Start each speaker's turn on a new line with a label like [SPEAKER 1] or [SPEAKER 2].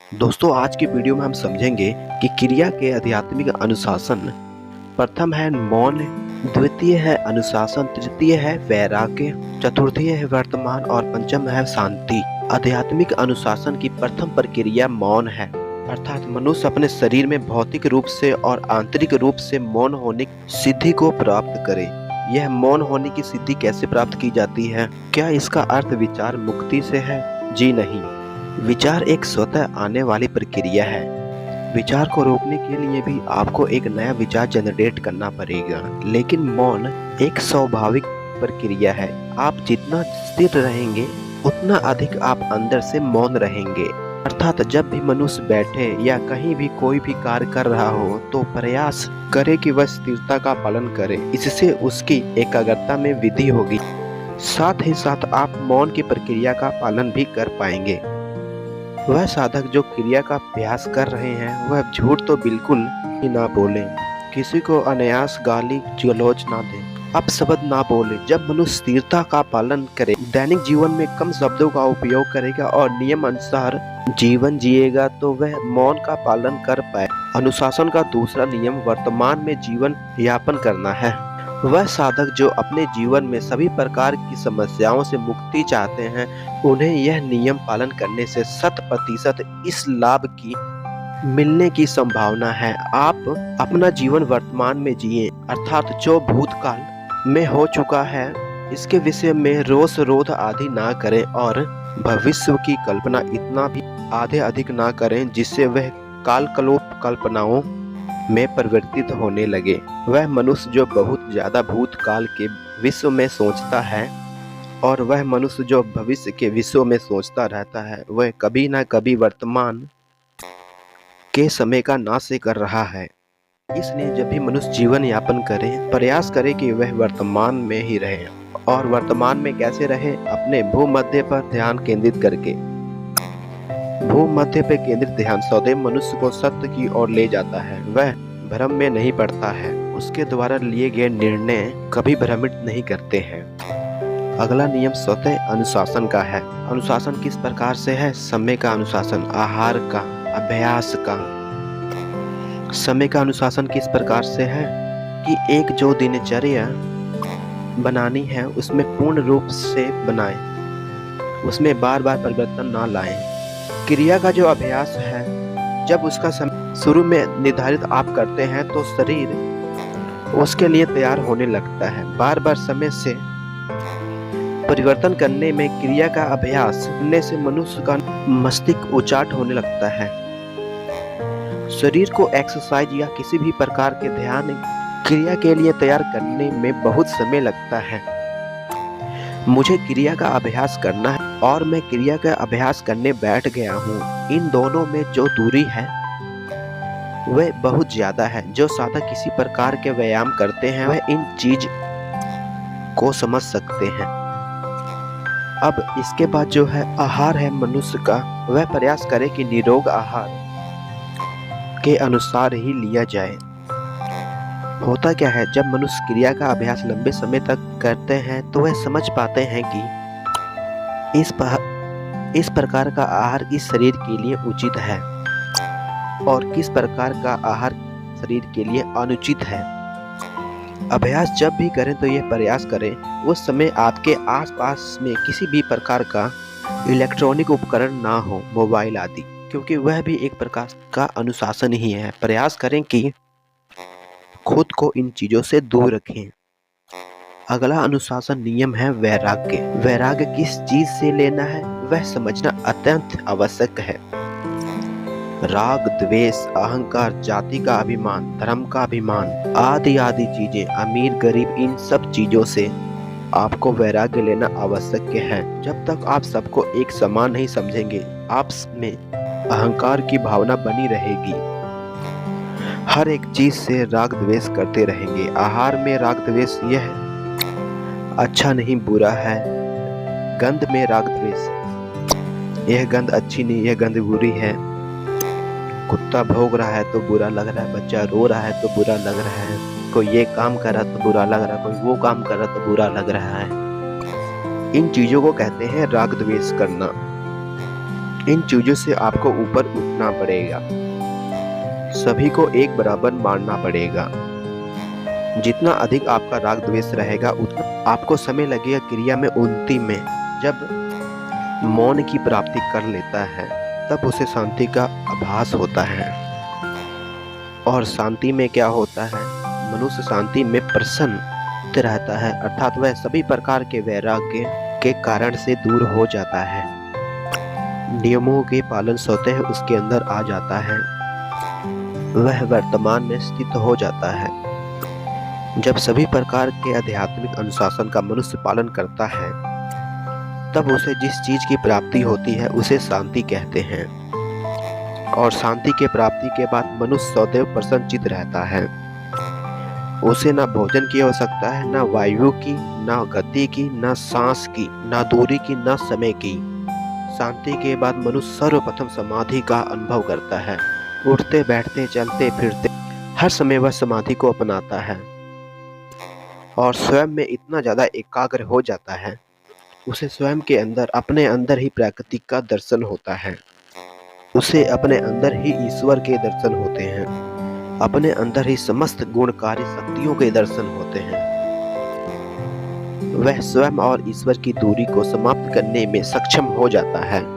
[SPEAKER 1] दोस्तों, आज की वीडियो में हम समझेंगे कि क्रिया के आध्यात्मिक अनुशासन। प्रथम है मौन, द्वितीय है अनुशासन, तृतीय है वैराग्य, चतुर्थी है वर्तमान और पंचम है शांति। आध्यात्मिक अनुशासन की प्रथम प्रक्रिया मौन है, अर्थात मनुष्य अपने शरीर में भौतिक रूप से और आंतरिक रूप से मौन होने की सिद्धि को प्राप्त करे। यह मौन होने की सिद्धि कैसे प्राप्त की जाती है? क्या इसका अर्थ विचार मुक्ति से है? जी नहीं। विचार एक स्वतः आने वाली प्रक्रिया है। विचार को रोकने के लिए भी आपको एक नया विचार जनरेट करना पड़ेगा, लेकिन मौन एक स्वाभाविक प्रक्रिया है। आप जितना स्थिर रहेंगे उतना अधिक आप अंदर से मौन रहेंगे। अर्थात जब भी मनुष्य बैठे या कहीं भी कोई भी कार्य कर रहा हो तो प्रयास करे कि वह स्थिरता का पालन करे। इससे उसकी एकाग्रता में वृद्धि होगी। साथ ही साथ आप मौन की प्रक्रिया का पालन भी कर पाएंगे। वह साधक जो क्रिया का अभ्यास कर रहे हैं वह झूठ तो बिल्कुल ही ना बोले, किसी को अनायास गाली गलौज ना दे, अपशब्द ना बोले। जब मनुष्य स्थिरता का पालन करे, दैनिक जीवन में कम शब्दों का उपयोग करेगा और नियम अनुसार जीवन जिएगा तो वह मौन का पालन कर पाए। अनुशासन का दूसरा नियम वर्तमान में जीवन यापन करना है। वह साधक जो अपने जीवन में सभी प्रकार की समस्याओं से मुक्ति चाहते हैं, उन्हें यह नियम पालन करने से 100% इस लाभ की मिलने की संभावना है। आप अपना जीवन वर्तमान में जिए, अर्थात जो भूतकाल में हो चुका है इसके विषय में रोष रोध आदि ना करें और भविष्य की कल्पना इतना भी आधे अधिक ना करें जिससे वह कालकल्प कल्पनाओं में परिवर्तित होने लगे। वह मनुष्य जो बहुत ज्यादा भूतकाल के विश्व में सोचता है और वह मनुष्य जो भविष्य के विश्व में सोचता रहता है, वह कभी ना कभी वर्तमान के समय का नाश कर रहा है। इसलिए जब भी मनुष्य जीवन यापन करे, प्रयास करे कि वह वर्तमान में ही रहे। और वर्तमान में कैसे रहे? अपने भूमध्य पर ध्यान केंद्रित करके। भूमध्य पे केंद्रित ध्यान सदैव मनुष्य को सत्य की ओर ले जाता है। वह भ्रम में नहीं पड़ता है। उसके द्वारा लिए गए निर्णय कभी भ्रमित नहीं करते हैं। अगला नियम स्वतः अनुशासन का है। अनुशासन किस प्रकार से है? समय का अनुशासन, आहार का, अभ्यास का। समय का अनुशासन किस प्रकार से है कि एक जो दिनचर्या बनानी है उसमें पूर्ण रूप से बनाएं, उसमें बार बार परिवर्तन ना लाएं। क्रिया का जो अभ्यास है, जब उसका समय शुरू में निर्धारित आप करते हैं तो शरीर उसके लिए तैयार होने लगता है। बार बार समय से परिवर्तन करने में क्रिया का अभ्यास करने से मनुष्य का मस्तिष्क उचाट होने लगता है। शरीर को एक्सरसाइज या किसी भी प्रकार के ध्यान क्रिया के लिए तैयार करने में बहुत समय लगता है। मुझे क्रिया का अभ्यास करना है और मैं क्रिया का अभ्यास करने बैठ गया हूँ। इन दोनों में जो दूरी है वह बहुत ज्यादा है। जो साधक किसी प्रकार के व्यायाम करते हैं वह इन चीज को समझ सकते हैं। अब इसके बाद जो है आहार है मनुष्य का, वह प्रयास करे कि निरोग आहार के अनुसार ही लिया जाए। होता क्या है, जब मनुष्य क्रिया का अभ्यास लंबे समय तक करते हैं तो वह समझ पाते हैं कि इस प्रकार का आहार इस शरीर के लिए उचित है और किस प्रकार का आहार शरीर के लिए अनुचित है। अभ्यास जब भी करें तो यह प्रयास करें उस समय आपके आसपास में किसी भी प्रकार का इलेक्ट्रॉनिक उपकरण ना हो, मोबाइल आदि, क्योंकि वह भी एक प्रकार का अनुशासन ही है। प्रयास करें कि खुद को इन चीजों से दूर रखें। अगला अनुशासन नियम है वैराग्य। वैराग्य किस चीज से लेना है वह समझना अत्यंत आवश्यक है। राग, द्वेष, अहंकार, जाति का अभिमान, धर्म का अभिमान आदि आदि चीजें, अमीर गरीब, इन सब चीजों से आपको वैराग्य लेना आवश्यक है। जब तक आप सबको एक समान नहीं समझेंगे, आप में अहंकार की भावना बनी रहेगी। हर एक चीज से राग द्वेष करते रहेंगे। आहार में राग द्वेष, यह अच्छा नहीं बुरा है। गंध में राग द्वेष, यह गंध अच्छी नहीं, यह गंध बुरी है। कुत्ता भौंक रहा है तो बुरा लग रहा है, बच्चा रो रहा है तो बुरा लग रहा है, कोई ये काम कर रहा तो बुरा लग रहा है, कोई वो काम कर रहा तो बुरा लग रहा है। इन चीजों को कहते हैं राग द्वेष करना। इन चीजों से आपको ऊपर उठना पड़ेगा। सभी को एक बराबर मानना पड़ेगा। जितना अधिक आपका राग द्वेष रहेगा उतना आपको समय लगेगा क्रिया में उन्नति में। जब मौन की प्राप्ति कर लेता है तब उसे शांति का आभास होता है। और शांति में क्या होता है, मनुष्य शांति में प्रसन्न रहता है, अर्थात वह सभी प्रकार के वैराग्य के कारण से दूर हो जाता है। नियमों के पालन स्वतः उसके अंदर आ जाता है। वह वर्तमान में स्थित हो जाता है। जब सभी प्रकार के आध्यात्मिक अनुशासन का मनुष्य पालन करता है तब उसे जिस चीज की प्राप्ति होती है उसे शांति कहते हैं। और शांति के प्राप्ति के बाद मनुष्य सदैव प्रसन्नचित्त रहता है। उसे ना भोजन की आवश्यकता है, ना वायु की, ना गति की, ना सांस की, ना दूरी की, ना समय की। शांति के बाद मनुष्य सर्वप्रथम समाधि का अनुभव करता है। उठते बैठते चलते फिरते हर समय वह समाधि को अपनाता है और स्वयं में इतना ज्यादा एकाग्र हो जाता है, उसे स्वयं के अंदर अपने अंदर ही प्रकृति का दर्शन होता है। उसे अपने अंदर ही ईश्वर के दर्शन होते हैं, अपने अंदर ही समस्त गुणकारी शक्तियों के दर्शन होते हैं। वह स्वयं और ईश्वर की दूरी को समाप्त करने में सक्षम हो जाता है।